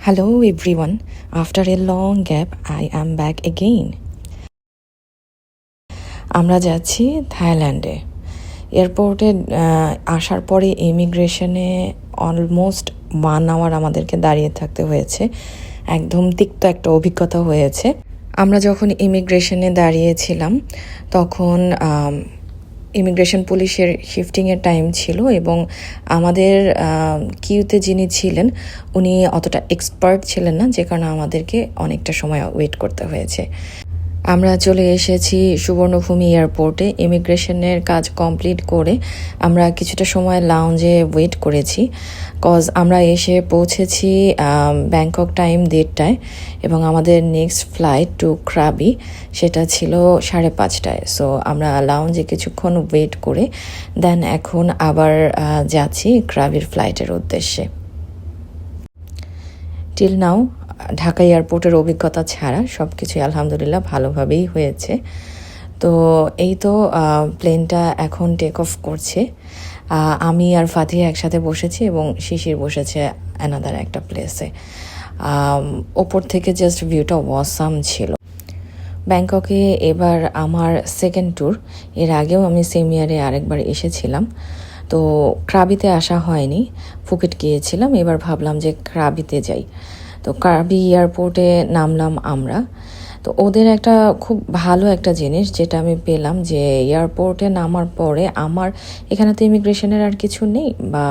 Hello everyone, after a long gap I am back again. আমরা যাচ্ছি থাইল্যান্ডে। এয়ারপোর্টে আসার পরে ইমিগ্রেশনে অলমোস্ট 1 আওয়ার আমাদেরকে দাঁড়িয়ে থাকতে হয়েছে। একদম তিক্ত একটা অভিজ্ঞতা হয়েছে। আমরা যখন ইমিগ্রেশনে দাঁড়িয়েছিলাম তখন ইমিগ্রেশন পুলিশের শিফটিংয়ের টাইম ছিল এবং আমাদের কিউতে যিনি ছিলেন উনি অতটা এক্সপার্ট ছিলেন না, যে কারণে আমাদেরকে অনেকটা সময় ওয়েট করতে হয়েছে। আমরা চলে এসেছি সুবর্ণভূমি এয়ারপোর্টে। ইমিগ্রেশনের কাজ কমপ্লিট করে আমরা কিছুটা সময় লাউঞ্জে ওয়েট করেছি, কজ আমরা এসে পৌঁছেছি ব্যাংকক টাইম 1:30টায় এবং আমাদের নেক্সট ফ্লাইট টু ক্রাবি সেটা ছিল 5:30টায়। সো আমরা লাউঞ্জে কিছুক্ষণ ওয়েট করে দেন এখন আবার যাচ্ছি ক্রাবির ফ্লাইটের উদ্দেশ্যে। টিল নাও ঢাকা এয়ারপোর্টের অভিজ্ঞতা ছাড়া সব কিছুই আলহামদুলিল্লাহ ভালোভাবেই হয়েছে। তো এই তো প্লেনটা এখন টেক অফ করছে। আমি আর ফাতিহা একসাথে বসেছি এবং শিশির বসেছে অ্যানাদার একটা প্লেসে। ওপর থেকে জাস্ট ভিউটা ওয়াসাম ছিল। ব্যাংককে এবার আমার সেকেন্ড ট্যুর। এর আগেও আমি সেম ইয়ারে আরেকবার এসেছিলাম। তো ক্রাবিতে আসা হয়নি, ফুকেট গিয়েছিলাম। এবার ভাবলাম যে ক্রাবিতে যাই। তো ক্রাবি এয়ারপোর্টে নামলাম আমরা। তো ওদের একটা খুব ভালো একটা জিনিস যেটা আমি পেলাম, যে এয়ারপোর্টে নামার পরে আমার এখানে তো ইমিগ্রেশনের আর কিছু নেই বা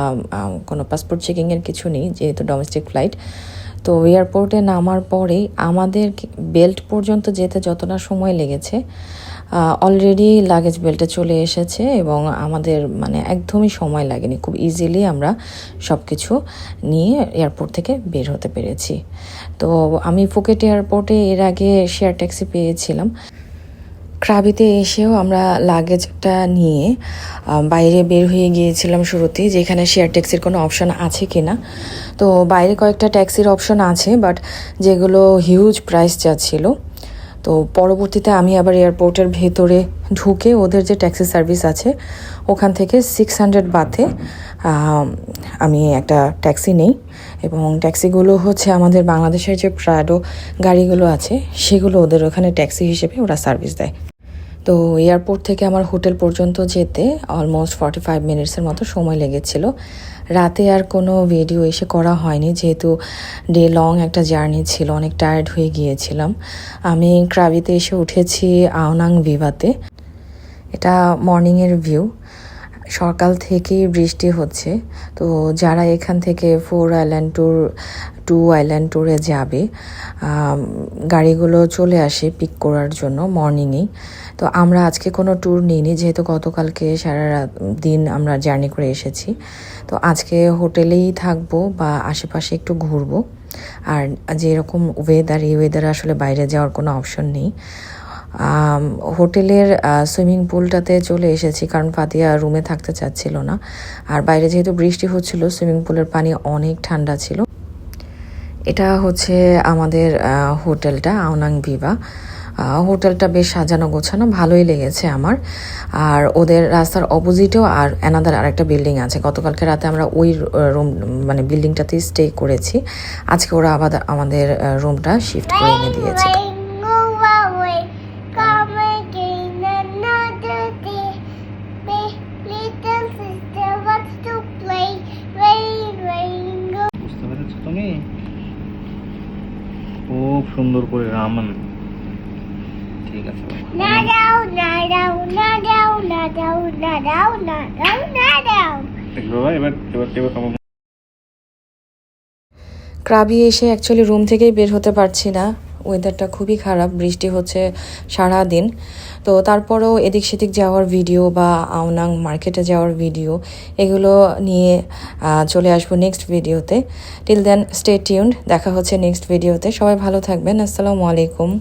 কোনো পাসপোর্ট চেকিংয়ের কিছু নেই, যেহেতু ডোমেস্টিক ফ্লাইট। তো এয়ারপোর্টে নামার পরেই আমাদের বেল্ট পর্যন্ত যেতে যতটা সময় লেগেছে অলরেডি লাগেজ বেল্টে চলে এসেছে এবং আমাদের একদমই সময় লাগেনি। খুব ইজিলি আমরা সব কিছু নিয়ে এয়ারপোর্ট থেকে বের হতে পেরেছি। তো আমি ফুকেট এয়ারপোর্টে এর আগে শেয়ার ট্যাক্সি পেয়েছিলাম। ক্রাবিতে এসেও আমরা লাগেজটা নিয়ে বাইরে বের হয়ে গিয়েছিলাম শুরুতেই, যেখানে শেয়ার ট্যাক্সির কোনো অপশন আছে কি না। তো বাইরে কয়েকটা ট্যাক্সির অপশন আছে, বাট যেগুলো হিউজ প্রাইস যাচ্ছিল। তো পরবর্তীতে আমি আবার এয়ারপোর্টের ভেতরে ঢুকে ওদের যে ট্যাক্সি সার্ভিস আছে ওখান থেকে 600 বাথে আমি একটা ট্যাক্সি নেই এবং ট্যাক্সিগুলো হচ্ছে আমাদের বাংলাদেশের যে প্রাডো গাড়িগুলো আছে সেগুলো ওদের ওখানে ট্যাক্সি হিসেবে ওরা সার্ভিস দেয়। তো এয়ারপোর্ট থেকে আমার হোটেল পর্যন্ত যেতে অলমোস্ট 45 মিনিটসের মতো সময় লেগেছিল। রাতে আর কোনো ভিডিও এসে করা হয়নি, যেহেতু ডে লং একটা জার্নি ছিল, অনেক টায়ার্ড হয়ে গিয়েছিলাম। আমি ক্রাবিতে এসে উঠেছি আওনাং ভিভাতে। এটা মর্নিংয়ের ভিউ। সকাল থেকেই বৃষ্টি হচ্ছে। তো যারা এখান থেকে 4 আইল্যান্ড ট্যুর 2 আইল্যান্ড ট্যুরে যাবে গাড়িগুলো চলে আসে পিক করার জন্য মর্নিংয়েই। তো আমরা আজকে কোনো ট্যুর নিইনি, যেহেতু গতকালকে সারা দিন আমরা জার্নি করে এসেছি। তো আজকে হোটেলেই থাকবো বা আশেপাশে একটু ঘুরবো। আর যেরকম ওয়েদার, এই ওয়েদারে আসলে বাইরে যাওয়ার কোনো অপশন নেই। হোটেলের সুইমিং পুলটাতে চলে এসেছি, কারণ ফাতিহা রুমে থাকতে চাচ্ছিল না। আর বাইরে যেহেতু বৃষ্টি হচ্ছিল, সুইমিং পুলের পানি অনেক ঠান্ডা ছিল। এটা হচ্ছে আমাদের হোটেলটা আওনাং ভিভা। হোটেলটা বেশ সাজানো গোছানো, ভালোই লেগেছে আমার। আর ওদের রাস্তার অপোজিটেও আর অ্যানাদার আরেকটা বিল্ডিং আছে। গতকালকে রাতে আমরা ওই রুম বিল্ডিংটাতেই স্টে করেছি। আজকে ওরা আবার আমাদের রুমটা শিফট করে এনে দিয়েছে। খুব সুন্দর করে রামান। ঠিক আছে, ক্রাবি এসে অ্যাকচুয়ালি রুম থেকেই বের হতে পারছি না। ওয়েদারটা খুবই খারাপ, বৃষ্টি হচ্ছে সারা দিন। তো তারপরেও এদিক সেদিক যাওয়ার ভিডিও বা আওনাং মার্কেটে যাওয়ার ভিডিও এগুলো নিয়ে চলে আসবো নেক্সট ভিডিওতে। Till then stay tuned. দেখা হচ্ছে নেক্সট ভিডিওতে। সবাই ভালো থাকবেন। আসসালামু আলাইকুম।